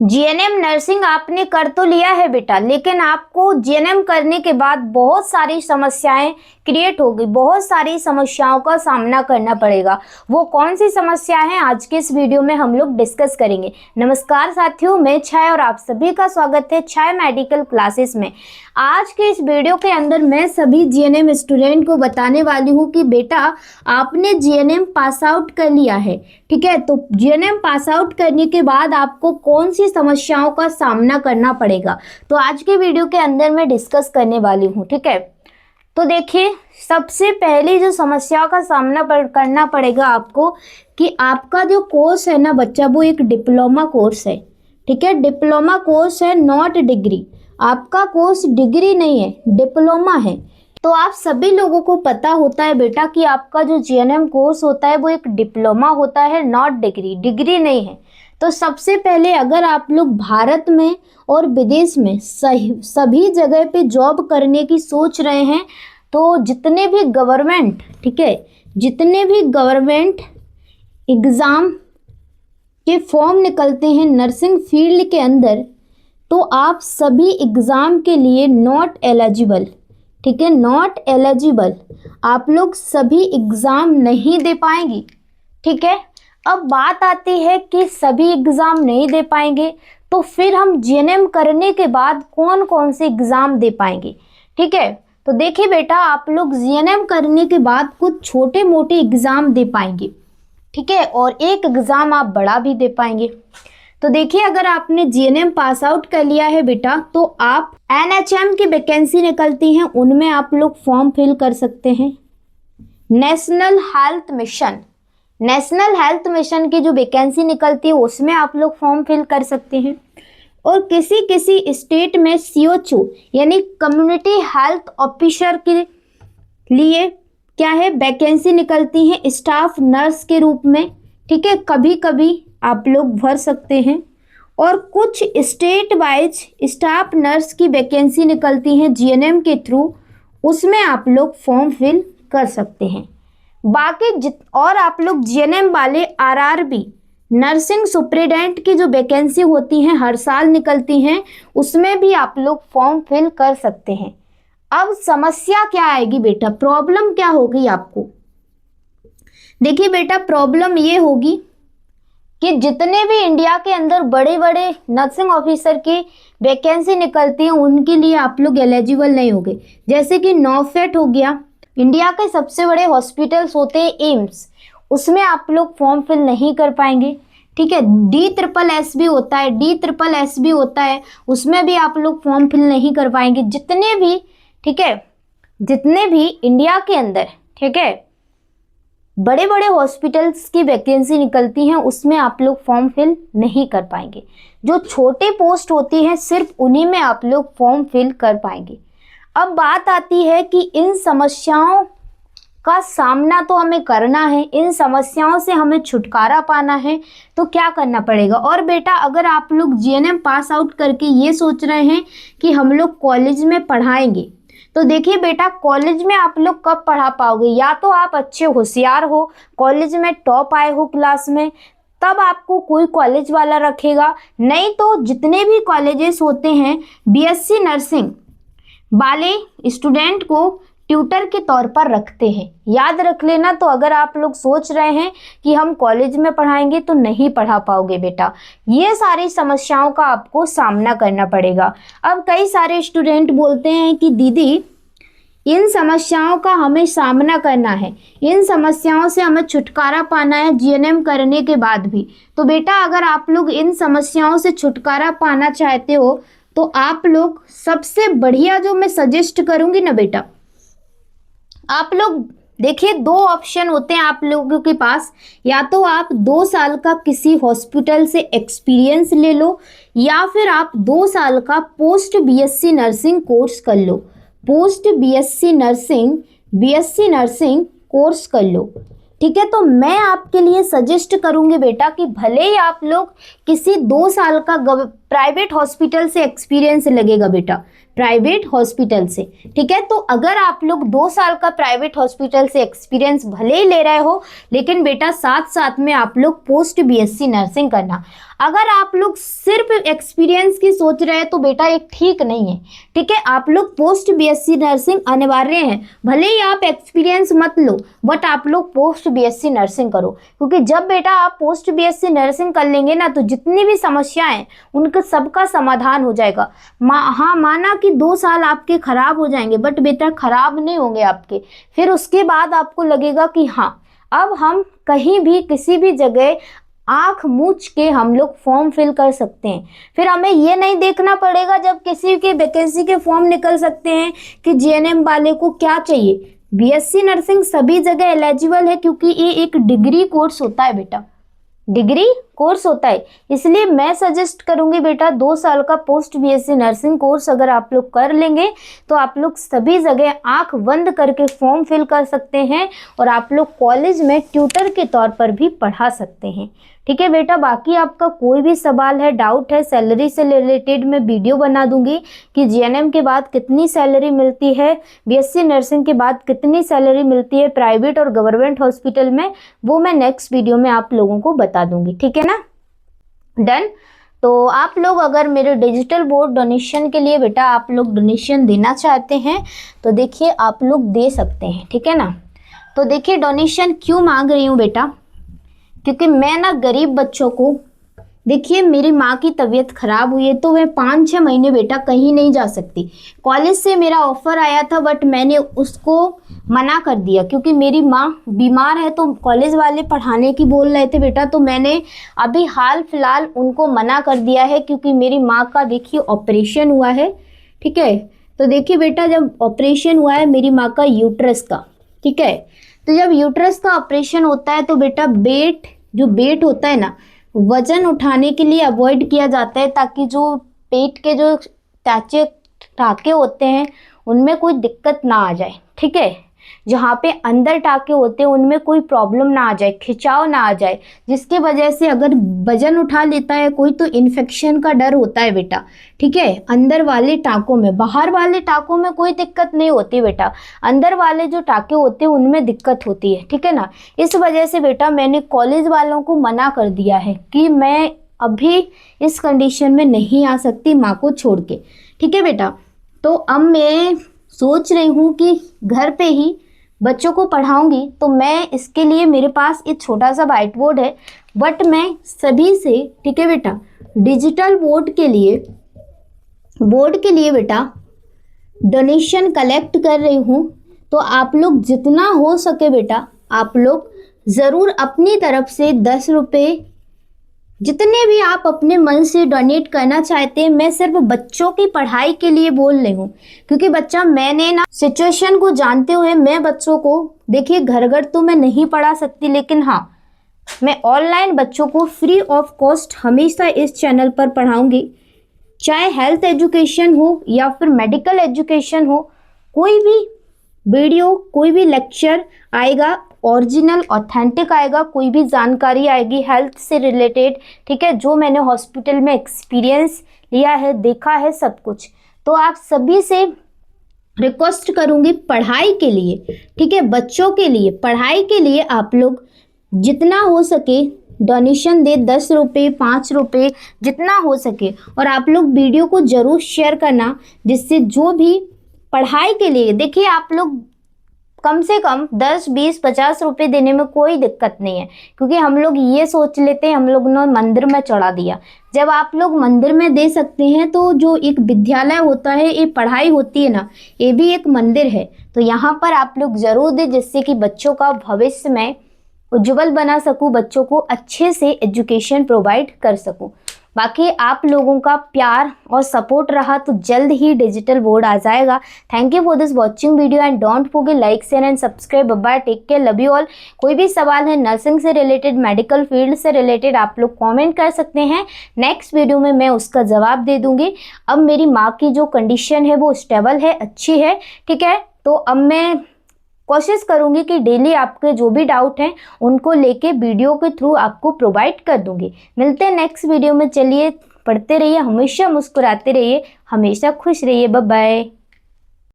GNM nursing आपने कर तो लिया है बेटा, लेकिन आपको जीएनएम करने के बाद बहुत सारी समस्याएं क्रिएट होगी, बहुत सारी समस्याओं का सामना करना पड़ेगा। वो कौन सी समस्या है आज के इस वीडियो में हम लोग डिस्कस करेंगे। नमस्कार साथियों, मैं छाया और आप सभी का स्वागत है छाया मेडिकल क्लासेस में। आज के इस वीडियो के अंदर मैं सभी जीएनएम स्टूडेंट को बताने वाली हूँ कि बेटा आपने जीएनएम पास आउट कर लिया है, ठीक है। तो जीएनएम पास आउट करने के बाद आपको कौन सी समस्याओं का सामना करना पड़ेगा, तो आज के वीडियो के अंदर मैं डिस्कस करने वाली हूँ, ठीक है। तो देखिए, सबसे पहले जो समस्याओं का सामना करना पड़ेगा आपको कि आपका जो कोर्स है ना बच्चा, वो एक डिप्लोमा कोर्स है, ठीक है। डिप्लोमा कोर्स है, नॉट डिग्री। आपका कोर्स डिग्री नहीं है, डिप्लोमा है। तो आप सभी लोगों को पता होता है बेटा कि आपका जो जीएनएम कोर्स होता है वो एक डिप्लोमा होता है, नॉट डिग्री, डिग्री नहीं है। तो सबसे पहले अगर आप लोग भारत में और विदेश में सभी जगह पे जॉब करने की सोच रहे हैं, तो जितने भी गवर्नमेंट, ठीक है, जितने भी गवर्नमेंट एग्ज़ाम के फॉर्म निकलते हैं नर्सिंग फील्ड के अंदर, तो आप सभी एग्ज़ाम के लिए नॉट एलिजिबल, ठीक है, नॉट एलिजिबल, आप लोग सभी एग्ज़ाम नहीं दे पाएंगी, ठीक है। अब बात आती है कि सभी एग्ज़ाम नहीं दे पाएंगे तो फिर हम जीएनएम करने के बाद कौन कौन से एग्ज़ाम दे पाएंगे, ठीक है। तो देखिए बेटा, आप लोग जीएनएम करने के बाद कुछ छोटे मोटे एग्ज़ाम दे पाएंगे, ठीक है, और एक एग्ज़ाम आप बड़ा भी दे पाएंगे। तो देखिए, अगर आपने जीएनएम पास आउट कर लिया है बेटा, तो आप एनएचएम की वैकेंसी निकलती हैं, उनमें आप लोग फॉर्म फिल कर सकते हैं। नेशनल हेल्थ मिशन की जो वैकेंसी निकलती है उसमें आप लोग फॉर्म फिल कर सकते हैं। और किसी किसी स्टेट में सीओचओ यानी कम्युनिटी हेल्थ ऑफिसर के लिए क्या है, वैकेंसी निकलती है स्टाफ नर्स के रूप में, ठीक है, कभी कभी आप लोग भर सकते हैं। और कुछ स्टेट वाइज स्टाफ नर्स की वैकेंसी निकलती हैं जीएनएम के थ्रू, उसमें आप लोग फॉर्म फिल कर सकते हैं। बाकी और आप लोग जीएनएम वाले आरआरबी नर्सिंग सुपरिटेंडेंट की जो वैकेंसी होती हैं हर साल निकलती हैं, उसमें भी आप लोग फॉर्म फिल कर सकते हैं। अब समस्या क्या आएगी बेटा, प्रॉब्लम क्या होगी आपको? देखिए बेटा, प्रॉब्लम ये होगी कि जितने भी इंडिया के अंदर बड़े बड़े नर्सिंग ऑफिसर की वैकेंसी निकलती है उनके लिए आप लोग एलिजिबल नहीं होंगे। जैसे कि नॉफेट हो गया, इंडिया के सबसे बड़े हॉस्पिटल्स होते हैं एम्स, उसमें आप लोग फॉर्म फिल नहीं कर पाएंगे, ठीक है। DSSS भी होता है, DSSS भी होता है, उसमें भी आप लोग फॉर्म फिल नहीं कर पाएंगे। जितने भी, ठीक है, जितने भी इंडिया के अंदर, ठीक है, बड़े बड़े हॉस्पिटल्स की वैकेंसी निकलती हैं उसमें आप लोग फॉर्म फिल नहीं कर पाएंगे। जो छोटे पोस्ट होती हैं सिर्फ उन्हीं में आप लोग फॉर्म फिल कर पाएंगे। अब बात आती है कि इन समस्याओं का सामना तो हमें करना है, इन समस्याओं से हमें छुटकारा पाना है, तो क्या करना पड़ेगा। और बेटा, अगर आप लोग जीएनएम पास आउट करके ये सोच रहे हैं कि हम लोग कॉलेज में पढ़ाएंगे, तो देखिए बेटा, कॉलेज में आप लोग कब पढ़ा पाओगे? या तो आप अच्छे होशियार हो, कॉलेज में टॉप आए हो क्लास में, तब आपको कोई कॉलेज वाला रखेगा। नहीं तो जितने भी कॉलेजेस होते हैं बीएससी नर्सिंग वाले स्टूडेंट को ट्यूटर के तौर पर रखते हैं। याद रख लेना। तो अगर आप लोग सोच रहे हैं कि हम कॉलेज में पढ़ाएंगे तो नहीं पढ़ा पाओगे बेटा, ये सारी समस्याओं का आपको सामना करना पड़ेगा। अब कई सारे स्टूडेंट बोलते हैं कि दीदी इन समस्याओं का हमें सामना करना है, इन समस्याओं से हमें छुटकारा पाना है जीएनएम करने के बाद भी। तो बेटा, अगर आप लोग इन समस्याओं से छुटकारा पाना चाहते हो तो आप लोग सबसे बढ़िया जो मैं सजेस्ट करूंगी ना बेटा, आप लोग देखिए, 2 ऑप्शन होते हैं आप लोगों के पास। या तो आप 2 साल का किसी हॉस्पिटल से एक्सपीरियंस ले लो, या फिर आप 2 साल का पोस्ट बीएससी नर्सिंग कोर्स कर लो। पोस्ट बीएससी नर्सिंग कोर्स कर लो, ठीक है। तो मैं आपके लिए सजेस्ट करूंगी बेटा कि भले ही आप लोग किसी 2 साल का प्राइवेट हॉस्पिटल से एक्सपीरियंस लगेगा बेटा, प्राइवेट हॉस्पिटल से। ठीक है, तो अगर आप लोग 2 साल का प्राइवेट हॉस्पिटल से एक्सपीरियंस भले ही ले रहे हो, लेकिन बेटा साथ साथ में आप लोग पोस्ट बीएससी नर्सिंग करना। अगर आप लोग सिर्फ एक्सपीरियंस की सोच रहे हैं तो बेटा एक ठीक नहीं है। ठीक है, आप लोग पोस्ट बीएससी नर्सिंग अनिवार्य है, भले ही आप एक्सपीरियंस मत लो, बट आप लोग पोस्ट बीएससी नर्सिंग करो, क्योंकि जब बेटा आप पोस्ट बीएससी नर्सिंग कर लेंगे ना, तो जितनी भी समस्याएं उनका सबका समाधान हो जाएगा। हाँ, माना कि 2 साल आपके खराब हो जाएंगे, बट बेटा खराब नहीं होंगे आपके। फिर उसके बाद आपको लगेगा कि हाँ, अब हम कहीं भी किसी भी जगह आंख मूंछ के हम लोग फॉर्म फिल कर सकते हैं। फिर हमें ये नहीं देखना पड़ेगा जब किसी के वैकेंसी के फॉर्म निकल सकते हैं कि जीएनएम वाले को क्या चाहिए। बीएससी नर्सिंग सभी जगह एलिजिबल है, क्योंकि ये एक डिग्री कोर्स होता है बेटा, डिग्री कोर्स होता है। इसलिए मैं सजेस्ट करूंगी बेटा 2 साल का पोस्ट बीएससी नर्सिंग कोर्स अगर आप लोग कर लेंगे तो आप लोग सभी जगह आंख बंद करके फॉर्म फिल कर सकते हैं, और आप लोग कॉलेज में ट्यूटर के तौर पर भी पढ़ा सकते हैं। ठीक है बेटा, बाकी आपका कोई भी सवाल है, डाउट है, सैलरी से रिलेटेड मैं वीडियो बना दूंगी कि जीएनएम के बाद कितनी सैलरी मिलती है, बीएससी नर्सिंग के बाद कितनी सैलरी मिलती है प्राइवेट और गवर्नमेंट हॉस्पिटल में, वो मैं नेक्स्ट वीडियो में आप लोगों को बता दूंगी। ठीक है ना, डन। तो आप लोग अगर मेरे डिजिटल बोर्ड डोनेशन के लिए बेटा आप लोग डोनेशन देना चाहते हैं तो देखिए आप लोग दे सकते हैं। ठीक है ना, तो देखिए डोनेशन क्यों मांग रही हूँ बेटा, क्योंकि मैं ना गरीब बच्चों को, देखिए मेरी माँ की तबीयत खराब हुई है तो वह 5-6 महीने बेटा कहीं नहीं जा सकती। कॉलेज से मेरा ऑफर आया था, बट मैंने उसको मना कर दिया, क्योंकि मेरी माँ बीमार है। तो कॉलेज वाले पढ़ाने की बोल रहे थे बेटा, तो मैंने अभी हाल फिलहाल उनको मना कर दिया है, क्योंकि मेरी माँ का देखिए ऑपरेशन हुआ है। ठीक है, तो देखिए बेटा जब ऑपरेशन हुआ है मेरी माँ का यूट्रस का, ठीक है, तो जब यूट्रस का ऑपरेशन होता है तो बेटा वेट होता है ना, वजन उठाने के लिए अवॉइड किया जाता है, ताकि जो पेट के जो टाके होते हैं उनमें कोई दिक्कत ना आ जाए। ठीक है, जहाँ पे अंदर टाके होते हैं उनमें कोई प्रॉब्लम ना आ जाए, खिंचाव ना आ जाए, जिसके वजह से अगर वजन उठा लेता है कोई तो इन्फेक्शन का डर होता है बेटा। ठीक है, अंदर वाले टाकों में, बाहर वाले टाकों में कोई दिक्कत नहीं होती बेटा, अंदर वाले जो टाके होते हैं उनमें दिक्कत होती है। ठीक है ना, इस वजह से बेटा मैंने कॉलेज वालों को मना कर दिया है कि मैं अभी इस कंडीशन में नहीं आ सकती माँ को छोड़ के। ठीक है बेटा, तो अब मैं सोच रही हूँ कि घर पे ही बच्चों को पढ़ाऊंगी, तो मैं इसके लिए मेरे पास एक छोटा सा व्हाइट बोर्ड है, बट मैं सभी से, ठीक है बेटा, डिजिटल बोर्ड के लिए बेटा डोनेशन कलेक्ट कर रही हूँ। तो आप लोग जितना हो सके बेटा आप लोग ज़रूर अपनी तरफ से 10 रुपये, जितने भी आप अपने मन से डोनेट करना चाहते हैं। मैं सिर्फ बच्चों की पढ़ाई के लिए बोल रही हूँ, क्योंकि बच्चा मैंने ना सिचुएशन को जानते हुए मैं बच्चों को, देखिए घर घर तो मैं नहीं पढ़ा सकती, लेकिन हाँ मैं ऑनलाइन बच्चों को फ्री ऑफ कॉस्ट हमेशा इस चैनल पर पढ़ाऊंगी। चाहे हेल्थ एजुकेशन हो या फिर मेडिकल एजुकेशन हो, कोई भी वीडियो, कोई भी लेक्चर आएगा ओरिजिनल ऑथेंटिक आएगा, कोई भी जानकारी आएगी हेल्थ से रिलेटेड। ठीक है, जो मैंने हॉस्पिटल में एक्सपीरियंस लिया है, देखा है सब कुछ। तो आप सभी से रिक्वेस्ट करूंगी पढ़ाई के लिए, ठीक है, बच्चों के लिए पढ़ाई के लिए आप लोग जितना हो सके डोनेशन दे, 10 रुपये, 5 रुपये, जितना हो सके। और आप लोग वीडियो को ज़रूर शेयर करना, जिससे जो भी पढ़ाई के लिए, देखिए आप लोग कम से कम 10, 20, 50 रुपये देने में कोई दिक्कत नहीं है, क्योंकि हम लोग ये सोच लेते हैं हम लोग ने मंदिर में चढ़ा दिया। जब आप लोग मंदिर में दे सकते हैं तो जो एक विद्यालय होता है, ये पढ़ाई होती है ना, ये भी एक मंदिर है। तो यहाँ पर आप लोग ज़रूर दें, जिससे कि बच्चों का भविष्य में उज्जवल बना सकूँ, बच्चों को अच्छे से एजुकेशन प्रोवाइड कर सकूँ। बाकी आप लोगों का प्यार और सपोर्ट रहा तो जल्द ही डिजिटल बोर्ड आ जाएगा। Thank you for this watching video and don't forget like, share and subscribe. Bye, take care, love you all. कोई भी सवाल है नर्सिंग से रिलेटेड, मेडिकल फील्ड से रिलेटेड, आप लोग कमेंट कर सकते हैं। नेक्स्ट वीडियो में मैं उसका जवाब दे दूंगी। अब मेरी माँ की जो कंडीशन है वो स्टेबल है, अच्छी है, ठीक है। तो अब मैं कोशिश करूंगी कि डेली आपके जो भी डाउट हैं उनको लेके वीडियो के थ्रू आपको प्रोवाइड कर दूंगी। मिलते हैं नेक्स्ट वीडियो में। चलिए पढ़ते रहिए, हमेशा मुस्कुराते रहिए, हमेशा खुश रहिए। Bye bye.